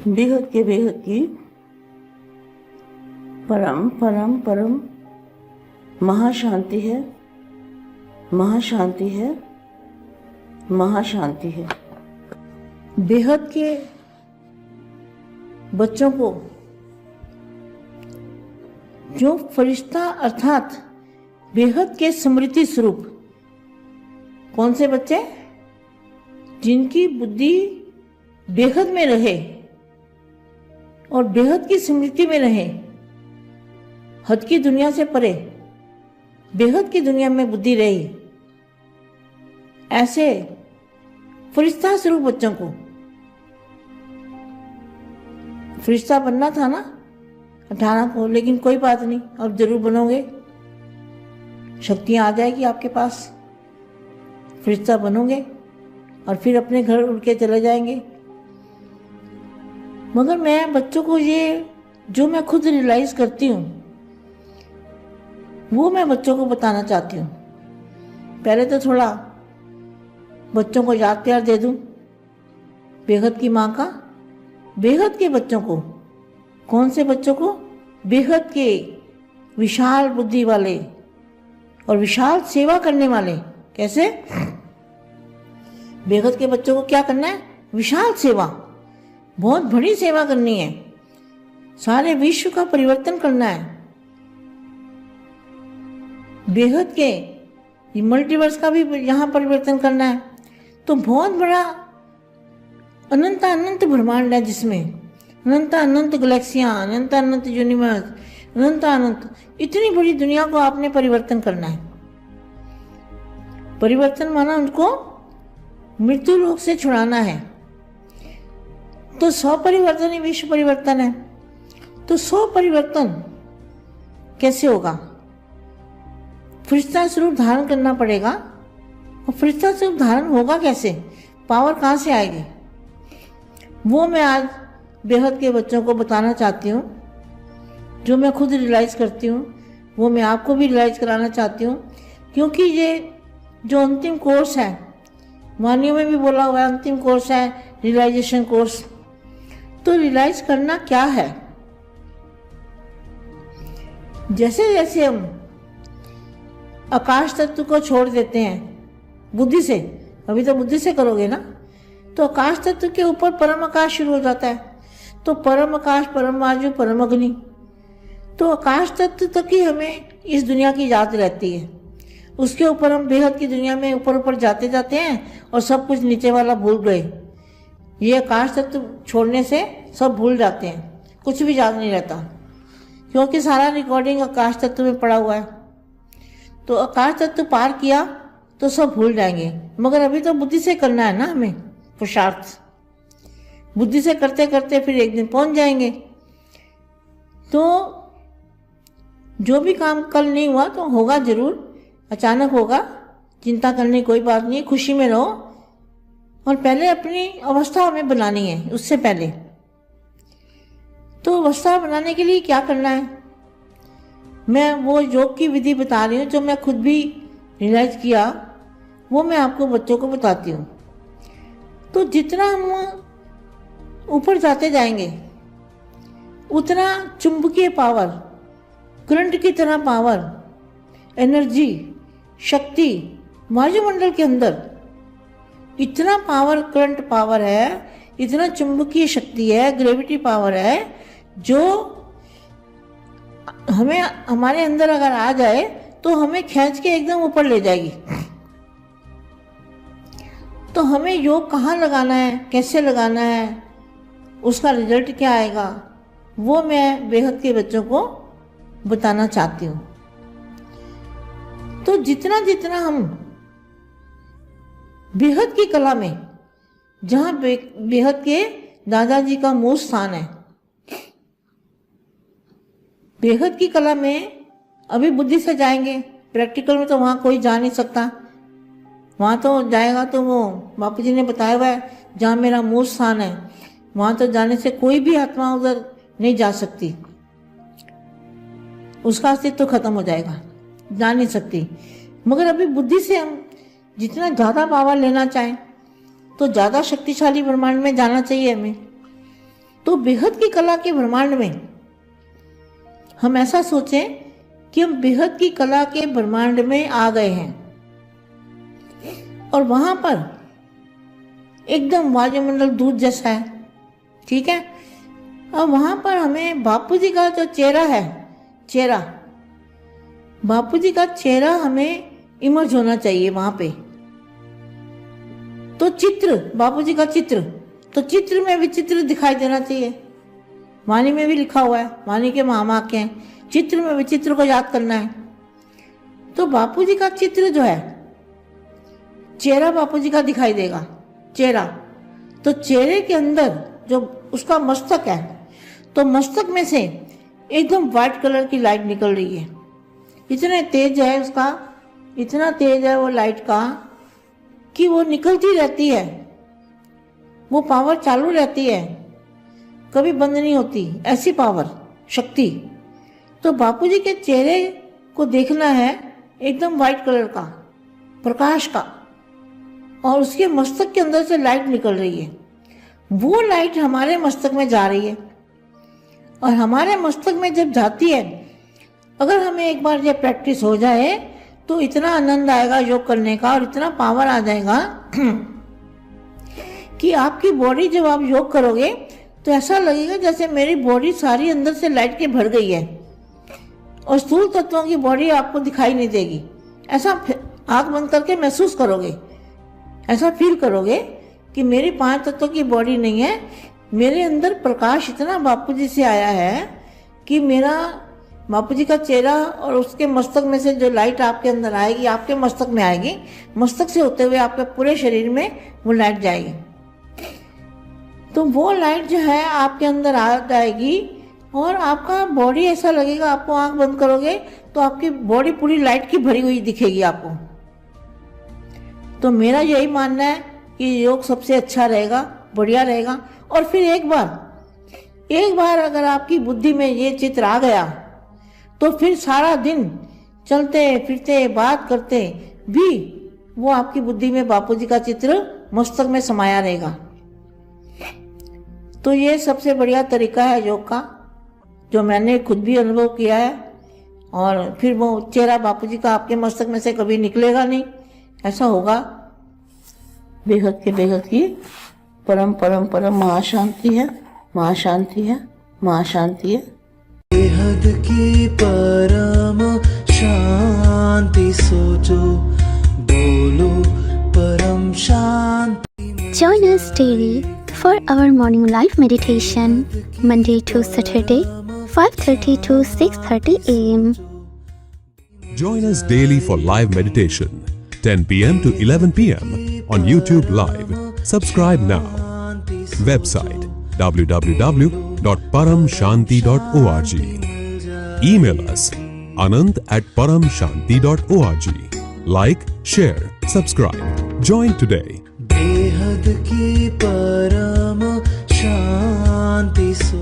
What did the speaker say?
बेहद की परम परम परम महाशांति है, महाशांति है, महाशांति है। बेहद के बच्चों को जो फरिश्ता अर्थात बेहद के स्मृति स्वरूप, कौन से बच्चे? जिनकी बुद्धि बेहद में रहे और बेहद की स्मृति में रहे, हद की दुनिया से परे बेहद की दुनिया में बुद्धि रही, ऐसे फरिश्ता स्वरूप बच्चों को, फरिश्ता बनना था ना 18 को, लेकिन कोई बात नहीं, अब जरूर बनोगे, शक्तियां आ जाएगी आपके पास, फरिश्ता बनोगे और फिर अपने घर उड़ के चले जाएंगे। मगर मैं बच्चों को ये जो मैं खुद रियलाइज करती हूँ वो मैं बच्चों को बताना चाहती हूँ। पहले तो थोड़ा बच्चों को याद प्यार दे दूँ बेहद की माँ का। बेहद के बच्चों को, कौन से बच्चों को? बेहद के विशाल बुद्धि वाले और विशाल सेवा करने वाले। कैसे? बेहद के बच्चों को क्या करना है? विशाल सेवा, बहुत बड़ी सेवा करनी है, सारे विश्व का परिवर्तन करना है। बेहद के मल्टीवर्स का भी यहाँ परिवर्तन करना है। तो बहुत बड़ा अनंत अनंत ब्रह्मांड है, जिसमें अनंत अनंत गैलेक्सियां, अनंत अनंत यूनिवर्स, अनंत अनंत, इतनी बड़ी दुनिया को आपने परिवर्तन करना है। परिवर्तन माना उनको मृत्यु लोक से छुड़ाना है। तो 100 परिवर्तन ही विश्व परिवर्तन है। तो 100 परिवर्तन कैसे होगा? फरिश्ता स्वरूप धारण करना पड़ेगा। और फरिश्ता स्वरूप धारण होगा कैसे? पावर कहाँ से आएगी? वो मैं आज बेहद के बच्चों को बताना चाहती हूँ। जो मैं खुद रियलाइज करती हूँ वो मैं आपको भी रियलाइज कराना चाहती हूँ। क्योंकि ये जो अंतिम कोर्स है, वानियों में भी बोला हुआ है अंतिम कोर्स है रियलाइजेशन कोर्स। तो रियलाइज करना क्या है? जैसे जैसे हम आकाश तत्व को छोड़ देते हैं बुद्धि से, अभी तो बुद्धि से करोगे ना, तो आकाश तत्व के ऊपर परम आकाश शुरू हो जाता है। तो परम आकाश, परम वायु, परम अग्नि, तो आकाश तत्व तक ही हमें इस दुनिया की याद रहती है। उसके ऊपर हम बेहद की दुनिया में ऊपर ऊपर जाते जाते हैं और सब कुछ नीचे वाला भूल गए। ये आकाश तत्व छोड़ने से सब भूल जाते हैं, कुछ भी याद नहीं रहता, क्योंकि सारा रिकॉर्डिंग आकाश तत्व में पड़ा हुआ है। तो आकाश तत्व पार किया तो सब भूल जाएंगे। मगर अभी तो बुद्धि से करना है ना हमें पुरुषार्थ। बुद्धि से करते करते फिर एक दिन पहुंच जाएंगे। तो जो भी काम कल नहीं हुआ तो होगा जरूर, अचानक होगा, चिंता करने की कोई बात नहीं, खुशी में रहो। और पहले अपनी अवस्था हमें बनानी है। उससे पहले तो अवस्था बनाने के लिए क्या करना है? मैं वो योग की विधि बता रही हूँ जो मैं खुद भी रियलाइज किया, वो मैं आपको बच्चों को बताती हूँ। तो जितना हम ऊपर जाते जाएंगे उतना चुंबकीय पावर, करंट की तरह पावर, एनर्जी, शक्ति वायुमंडल के अंदर इतना पावर, करंट पावर है, इतना चुंबकीय शक्ति है, ग्रेविटी पावर है, जो हमें हमारे अंदर अगर आ जाए तो हमें खींच के एकदम ऊपर ले जाएगी। तो हमें योग कहाँ लगाना है, कैसे लगाना है, उसका रिजल्ट क्या आएगा, वो मैं बेहद के बच्चों को बताना चाहती हूँ। तो जितना जितना हम बेहद की कला में, जहाँ बेहद के दादाजी का मूल स्थान है, बेहद की कला में अभी बुद्धि से जाएंगे, प्रैक्टिकल में तो वहाँ कोई जा नहीं सकता। वहाँ तो जाएगा तो वो बापू जी ने बताया हुआ है जहाँ मेरा मूल स्थान है, वहाँ तो जाने से कोई भी आत्मा उधर नहीं जा सकती, उसका अस्तित्व तो खत्म हो जाएगा, जा नहीं सकती। मगर अभी बुद्धि से हम जितना ज़्यादा पावर लेना चाहें तो ज़्यादा शक्तिशाली ब्रह्मांड में जाना चाहिए हमें। तो बेहद की कला के ब्रह्मांड में हम ऐसा सोचें कि हम बेहद की कला के ब्रह्मांड में आ गए हैं और वहां पर एकदम वायुमंडल दूध जैसा है, ठीक है। और वहां पर हमें बापू जी का जो चेहरा है, चेहरा बापू जी का चेहरा हमें इमर्ज होना चाहिए वहां पे। तो चित्र, बापू जी का चित्र, तो चित्र में भी चित्र दिखाई देना चाहिए। वाणी में भी लिखा हुआ है, वाणी के महावाक्य हैं, चित्र में भी चित्र को याद करना है। तो बापू जी का चित्र जो है, चेहरा बापू जी का दिखाई देगा, चेहरा। तो चेहरे के अंदर जो उसका मस्तक है, तो मस्तक में से एकदम व्हाइट कलर की लाइट निकल रही है। इतने तेज है उसका, इतना तेज है वो लाइट का कि वो निकलती रहती है, वो पावर चालू रहती है, कभी बंद नहीं होती, ऐसी पावर, शक्ति। तो बापू जी के चेहरे को देखना है एकदम व्हाइट कलर का, प्रकाश का, और उसके मस्तक के अंदर से लाइट निकल रही है। वो लाइट हमारे मस्तक में जा रही है और हमारे मस्तक में जब जाती है, अगर हमें एक बार ये प्रैक्टिस हो जाए तो इतना आनंद आएगा योग करने का और इतना पावर आ जाएगा कि आपकी बॉडी, जब आप योग करोगे तो ऐसा लगेगा जैसे मेरी बॉडी सारी अंदर से लाइट के भर गई है और स्थूल तत्वों की बॉडी आपको दिखाई नहीं देगी। ऐसा आंख बंद करके महसूस करोगे, ऐसा फील करोगे कि मेरी 5 तत्वों की बॉडी नहीं है, मेरे अंदर प्रकाश इतना बापू जी से आया है कि मेरा बापू जी का चेहरा और उसके मस्तक में से जो लाइट आपके अंदर आएगी, आपके मस्तक में आएगी, मस्तक से होते हुए आपके पूरे शरीर में वो लाइट जाएगी। तो वो लाइट जो है आपके अंदर आ जाएगी और आपका बॉडी ऐसा लगेगा, आपको आंख बंद करोगे तो आपकी बॉडी पूरी लाइट की भरी हुई दिखेगी आपको। तो मेरा यही मानना है कि योग सबसे अच्छा रहेगा, बढ़िया रहेगा। और फिर एक बार अगर आपकी बुद्धि में ये चित्र आ गया तो फिर सारा दिन चलते फिरते बात करते भी वो आपकी बुद्धि में बापू जी का चित्र मस्तक में समाया रहेगा। तो ये सबसे बढ़िया तरीका है योग का, जो मैंने खुद भी अनुभव किया है। और फिर वो चेहरा बापू जी का आपके मस्तक में से कभी निकलेगा नहीं, ऐसा होगा। बेहद की परम परम परम महाशांति है, महाशांति है, महाशांति है। बेहद की परम शांति, सोचो बोलो परम शांति। Join us daily for our morning live meditation, Monday to Saturday, 5:30 to 6:30 a.m. Join us daily for live meditation, 10 p.m. to 11 p.m. on YouTube Live. Subscribe now. Website www.paramshanti.org. Email us anand@paramshanti.org. Like, share, subscribe. Join today. बेहद की परम शांति, सो